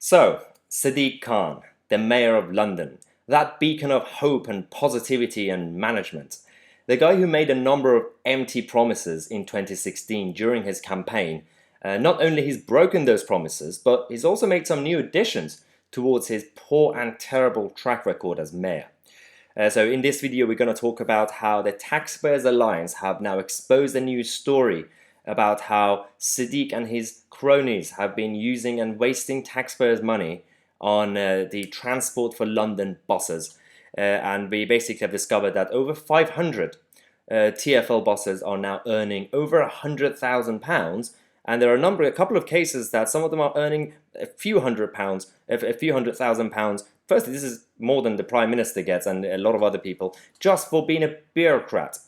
So, Sadiq Khan, the Mayor of London, that beacon of hope and positivity and management, the guy who made a number of empty promises in 2016 during his campaign, not only he's broken those promises, but he's also made some new additions towards his poor and terrible track record as mayor. So in this video, we're going to talk about how the Taxpayers Alliance have now exposed a new story about how Sadiq and his cronies have been using and wasting taxpayers' money on the Transport for London buses. And we basically have discovered that over 500 TfL buses are now earning over £100,000. And there are a couple of cases that some of them are earning a few hundred thousand pounds. Firstly, this is more than the Prime Minister gets and a lot of other people, just for being a bureaucrat.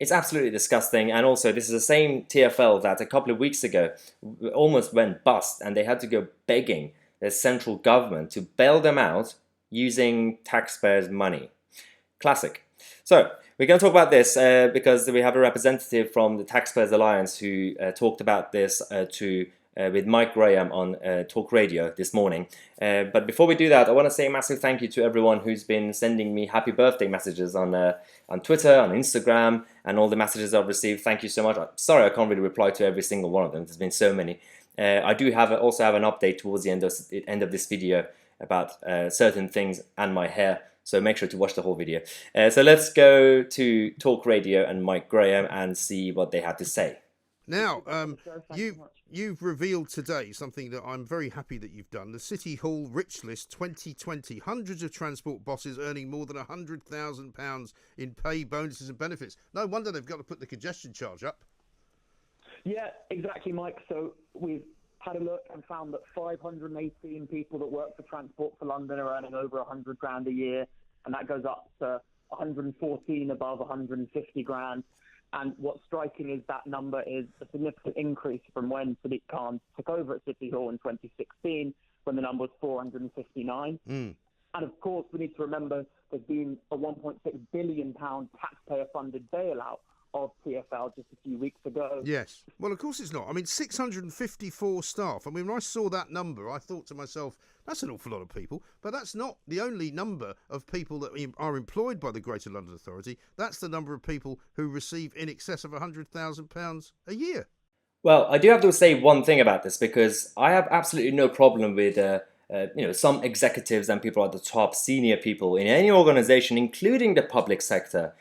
It's absolutely disgusting, and also this is the same TfL that a couple of weeks ago almost went bust, and they had to go begging the central government to bail them out using taxpayers' money. Classic. So we're going to talk about this because we have a representative from the Taxpayers Alliance who talked about this with Mike Graham on Talk Radio this morning. But before we do that, I want to say a massive thank you to everyone who's been sending me happy birthday messages on Twitter, on Instagram, and all the messages I've received. Thank you so much. Sorry I can't really reply to every single one of them. There's been so many. I do also have an update towards the end of this video about certain things and my hair. So make sure to watch the whole video. So let's go to Talk Radio and Mike Graham and see what they had to say. Now, you've revealed today something that I'm very happy that you've done. The City Hall Rich List 2020. Hundreds of transport bosses earning more than £100,000 in pay, bonuses and benefits. No wonder they've got to put the congestion charge up. Yeah, exactly, Mike. So we've had a look and found that 518 people that work for Transport for London are earning over 100 grand a year, and that goes up to 114 above 150 grand. And what's striking is that number is a significant increase from when Sadiq Khan took over at City Hall in 2016, when the number was 459. And of course, we need to remember there's been a £1.6 billion taxpayer-funded bailout of TfL just a few weeks ago. Yes. Well, of course it's not. I mean, 654 staff. I mean, when I saw that number, I thought to myself, that's an awful lot of people. But that's not the only number of people that are employed by the Greater London Authority. That's the number of people who receive in excess of £100,000 a year. Well, I do have to say one thing about this, because I have absolutely no problem with some executives and people at the top, senior people in any organization, including the public sector,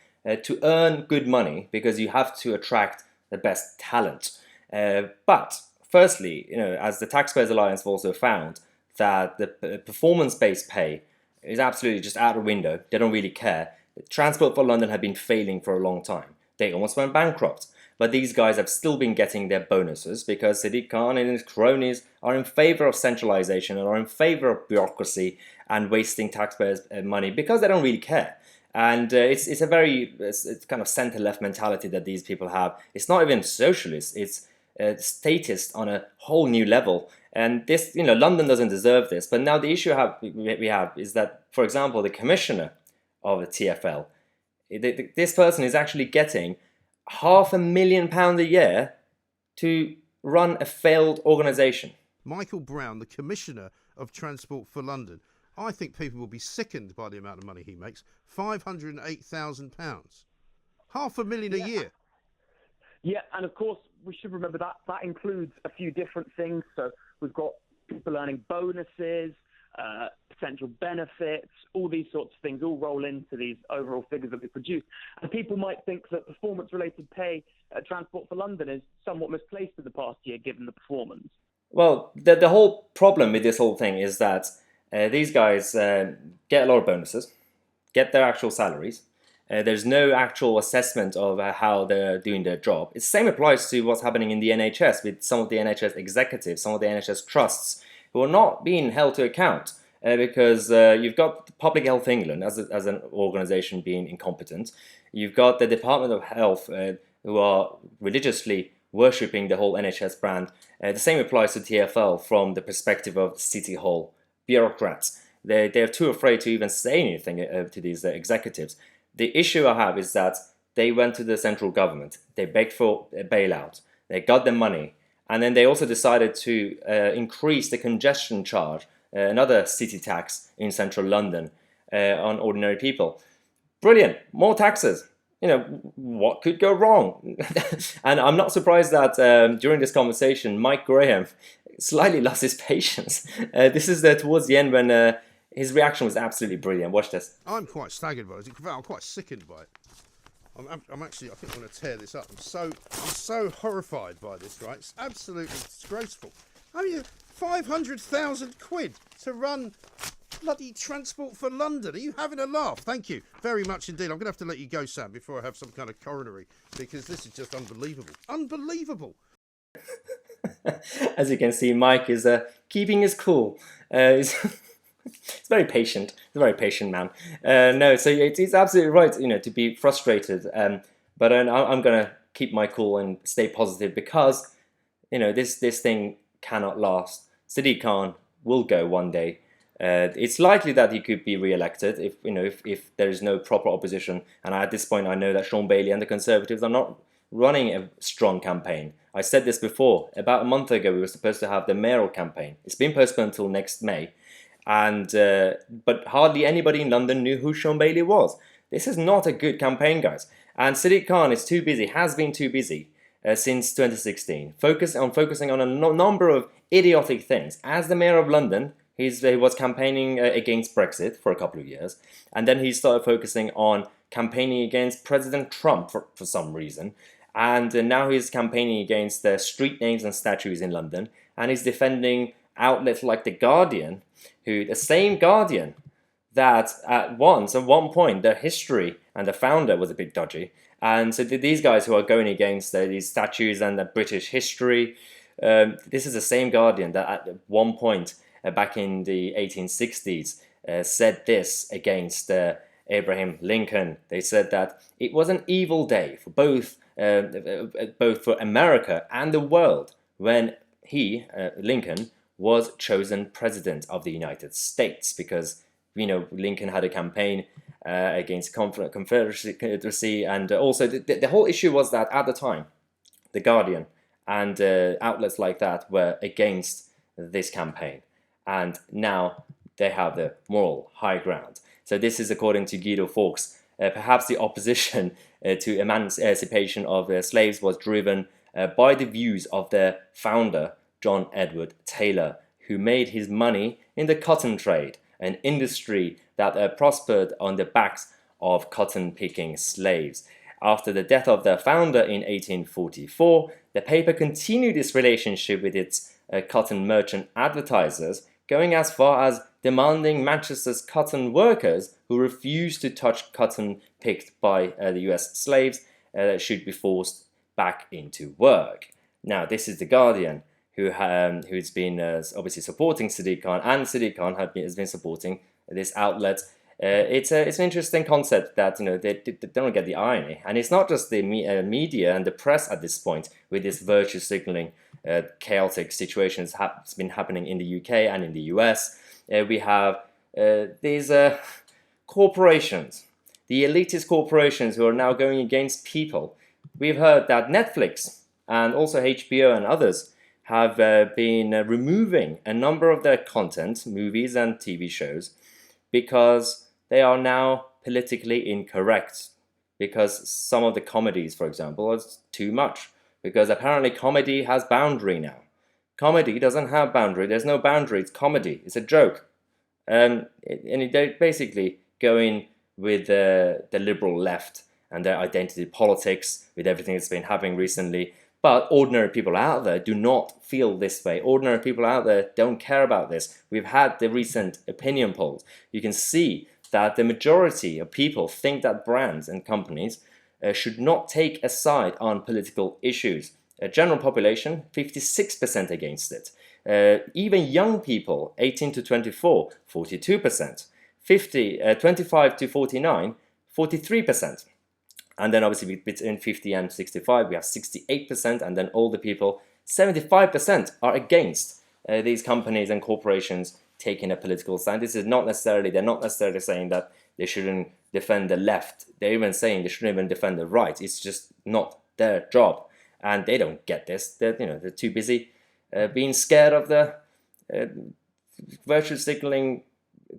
to earn good money, because you have to attract the best talent. But firstly, as the Taxpayers Alliance have also found, that the performance-based pay is absolutely just out the window. They don't really care. Transport for London have been failing for a long time. They almost went bankrupt. But these guys have still been getting their bonuses because Sadiq Khan and his cronies are in favor of centralization and are in favor of bureaucracy and wasting taxpayers' money because they don't really care. And it's a very kind of centre-left mentality that these people have. It's not even socialist. It's statist on a whole new level. And this, London doesn't deserve this. But now the issue we have is that, for example, the commissioner of the TfL, this person is actually getting £500,000 a year to run a failed organisation. Michael Brown, the Commissioner of Transport for London. I think people will be sickened by the amount of money he makes. £508,000. £500,000 a year. Yeah, and of course, we should remember that includes a few different things. So we've got people earning bonuses, potential benefits, all these sorts of things all roll into these overall figures that we produce. And people might think that performance-related pay at Transport for London is somewhat misplaced in the past year, given the performance. Well, the whole problem with this whole thing is that these guys get a lot of bonuses, get their actual salaries. There's no actual assessment of how they're doing their job. The same applies to what's happening in the NHS with some of the NHS executives, some of the NHS trusts, who are not being held to account because you've got Public Health England as an organisation being incompetent. You've got the Department of Health who are religiously worshipping the whole NHS brand. The same applies to TfL from the perspective of City Hall bureaucrats. They're too afraid to even say anything to these executives. The issue I have is that they went to the central government, they begged for a bailout, they got the money, and then they also decided to increase the congestion charge another city tax in central London on ordinary people. Brilliant, more taxes. What could go wrong? And I'm not surprised that during this conversation, Mike Graham slightly lost his patience. This is towards the end when his reaction was absolutely brilliant. Watch this. I'm quite staggered by it. In fact, I'm quite sickened by it. I'm actually, I think I'm going to tear this up. I'm so horrified by this, right? It's absolutely disgraceful. I mean, 500,000 quid to run bloody Transport for London. Are you having a laugh? Thank you very much indeed. I'm going to have to let you go, Sam, before I have some kind of coronary, because this is just unbelievable. Unbelievable. As you can see, Mike is keeping his cool. He's very patient. He's a very patient man. No, so it's absolutely right, to be frustrated. But I'm going to keep my cool and stay positive because, this thing cannot last. Sadiq Khan will go one day. It's likely that he could be re-elected if there is no proper opposition. And at this point, I know that Sean Bailey and the Conservatives are not running a strong campaign. I said this before. About a month ago, we were supposed to have the mayoral campaign. It's been postponed until next May. But hardly anybody in London knew who Sean Bailey was. This is not a good campaign, guys. And Sadiq Khan is too busy, has been too busy since 2016, focusing on a number of idiotic things. As the mayor of London, he was campaigning against Brexit for a couple of years, and then he started focusing on campaigning against President Trump for some reason, and now he's campaigning against the street names and statues in London, and he's defending outlets like The Guardian, the same Guardian that at one point, their history and the founder was a bit dodgy. And so these guys who are going against these statues and the British history, this is the same Guardian that at one point back in the 1860s said this against Abraham Lincoln. They said that it was an evil day for both for America and the world when he, Lincoln, was chosen president of the United States, because Lincoln had a campaign against Confederacy, and also the whole issue was that at the time, The Guardian and outlets like that were against this campaign, and now they have the moral high ground. So this is according to Guido Fawkes. Perhaps the opposition to emancipation of slaves was driven by the views of their founder, John Edward Taylor, who made his money in the cotton trade, an industry that prospered on the backs of cotton-picking slaves. After the death of their founder in 1844, the paper continued its relationship with its cotton merchant advertisers, going as far as demanding Manchester's cotton workers who refused to touch cotton picked by the US slaves should be forced back into work. Now, this is The Guardian, who's been obviously supporting Sadiq Khan, and Sadiq Khan has been supporting this outlet. It's an interesting concept that they don't get the irony, and it's not just the media and the press at this point with this virtue signaling chaotic situations has been happening in the UK and in the US. We have these corporations, the elitist corporations who are now going against people. We've heard that Netflix and also HBO and others have been removing a number of their content, movies and TV shows, because they are now politically incorrect. Because some of the comedies, for example, are too much. Because apparently comedy has boundary now. Comedy doesn't have boundary. There's no boundary. It's comedy. It's a joke. And they're basically going with the liberal left and their identity politics with everything that's been happening recently. But ordinary people out there do not feel this way. Ordinary people out there don't care about this. We've had the recent opinion polls. You can see that the majority of people think that brands and companies should not take a side on political issues. General population, 56% against it. Even young people, 18 to 24, 42%. 25 to 49, 43%. And then obviously between 50 and 65, we have 68%. And then older people, 75% are against these companies and corporations taking a political stand. They're not necessarily saying that they shouldn't defend the left. They're even saying they shouldn't even defend the right. It's just not their job. And they don't get this. They're too busy being scared of the virtue signaling,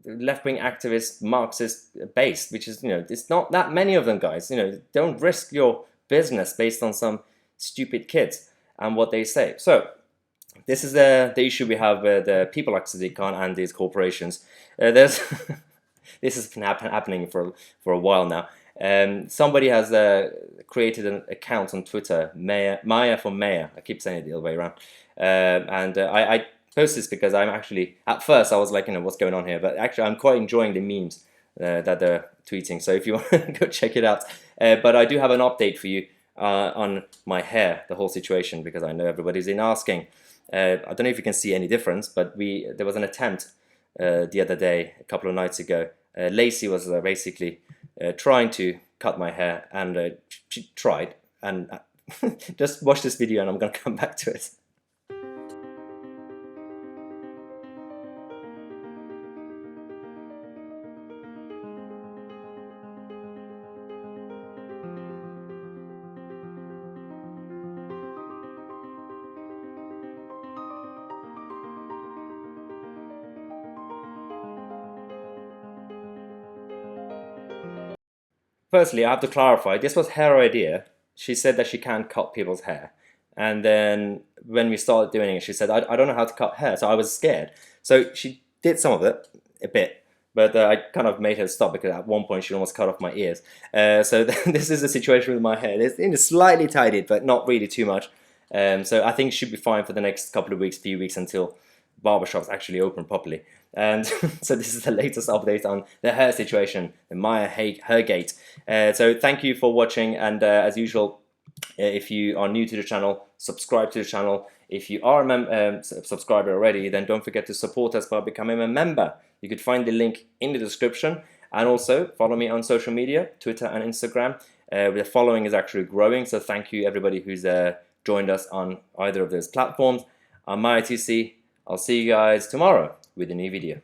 left-wing activist, Marxist based, which is, it's not that many of them, guys. Don't risk your business based on some stupid kids and what they say. So this is the issue we have with people like Sadiq Khan and these corporations. This has been happening for a while now. Somebody has created an account on Twitter, Maya for Mayor. I keep saying it the other way around. I post this because I'm actually, at first I was like, what's going on here? But actually I'm quite enjoying the memes that they're tweeting. So if you want to go check it out. But I do have an update for you on my hair, the whole situation, because I know everybody's been asking. I don't know if you can see any difference, but there was an attempt the other day, a couple of nights ago. Lacey was basically trying to cut my hair, and she tried. And just watch this video and I'm going to come back to it. Firstly, I have to clarify, this was her idea. She said that she can't cut people's hair. And then when we started doing it, she said, I don't know how to cut hair. So I was scared. So she did some of it, a bit. But I kind of made her stop because at one point she almost cut off my ears. So this is the situation with my hair. It's slightly tidied, but not really too much. So I think it should be fine for the next couple of weeks, few weeks, until barbershops actually open properly. And so this is the latest update on the hair situation, the Maya Hairgate. So thank you for watching, and as usual, if you are new to the channel, subscribe to the channel. If you are a subscriber already, then don't forget to support us by becoming a member. You could find the link in the description, and also follow me on social media, Twitter and Instagram. The following is actually growing, so thank you everybody who's joined us on either of those platforms. I'm Maya Tousi. I'll see you guys tomorrow with a new video.